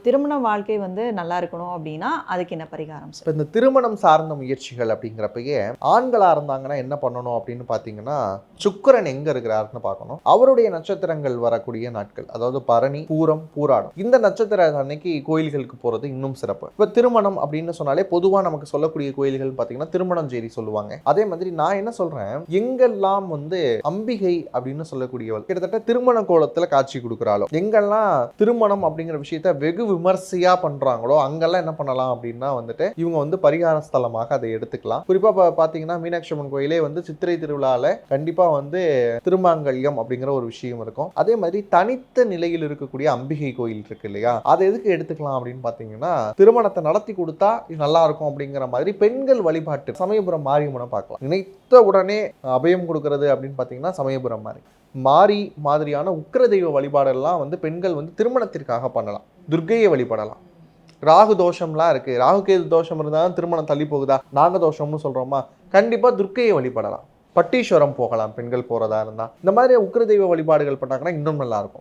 திருமண வாழ்க்கை வந்து நல்லா இருக்கணும் அப்படின்னா அதுக்கு என்ன பரிகாரம் சார்? இப்போ இந்த திருமணம் சார்ந்த முயற்சிகள் அப்படிங்கிறப்பயே ஆண்களா இருந்தாங்கன்னா என்ன பண்ணணும் அப்படின்னு பார்த்தீங்கன்னா, சுக்கிரன் எங்க இருக்கிறாருன்னு பார்க்கணும். அவருடைய நட்சத்திரங்கள் வரக்கூடிய நாட்கள், அதாவது பரணி, பூரம், பூராடம், இந்த நட்சத்திர அன்னைக்கு கோயில்களுக்கு போறது இன்னும் சிறப்பு. இப்போ திருமணம் அப்படின்னு சொன்னாலே பொதுவாக நமக்கு சொல்லக்கூடிய கோயில்கள் பார்த்தீங்கன்னா திருமணஞ்சேரி சொல்லுவாங்க. அதே மாதிரி நான் என்ன சொல்றேன், எங்கெல்லாம் வந்து அம்பிகை அப்படின்னு சொல்லக்கூடியவள் கிட்டத்தட்ட திருமண கோலத்துல காட்சி கொடுக்குறாளோ, எங்கெல்லாம் திருமணம் அப்படிங்கிற விஷயத்த வெகு விமர்சையா பண்றாங்களோ அங்கெல்லாம் என்ன பண்ணலாம் அப்படின்னா வந்துட்டு இவங்க வந்து பரிகார ஸ்தலமாக அதை எடுத்துக்கலாம். குறிப்பா பாத்தீங்கன்னா மீனாட்சி அம்மன் கோயிலே வந்து சித்திரை திருவிழால கண்டிப்பா வந்து திருமாங்கல்யம் அப்படிங்கிற ஒரு விஷயம் இருக்கும். அதே மாதிரி தனித்த நிலையில் இருக்கக்கூடிய அம்பிகை கோயில் இருக்கு இல்லையா, அதை எதுக்கு எடுத்துக்கலாம் அப்படின்னு பாத்தீங்கன்னா, திருமணத்தை நடத்தி கொடுத்தா நல்லா இருக்கும் அப்படிங்கிற மாதிரி பெண்கள் வழிபாட்டு சமயபுரம் மாரியம்மனை பார்க்கலாம். நினைத்த உடனே அபயம் கொடுக்கறது அப்படின்னு பாத்தீங்கன்னா சமயபுரம் மாரி மாதிரியான உக்கிர தெய்வ வழிபாடெல்லாம் வந்து பெண்கள் வந்து திருமணத்திற்காக பண்ணலாம். துர்க்கையை வழிபடலாம். ராகு தோஷம்லாம் இருக்கு, ராகு கேது தோஷம் இருந்தாலும் திருமணம் தள்ளி போகுதா, நாக தோஷம்னு சொல்றோமா, கண்டிப்பா துர்க்கையை வழிபடலாம். பட்டீஸ்வரம் போகலாம் பெண்கள் போறதா இருந்தா. இந்த மாதிரி உக்கிர தெய்வ வழிபாடுகள் பண்ணாங்கன்னா இன்னும் நல்லா இருக்கும்.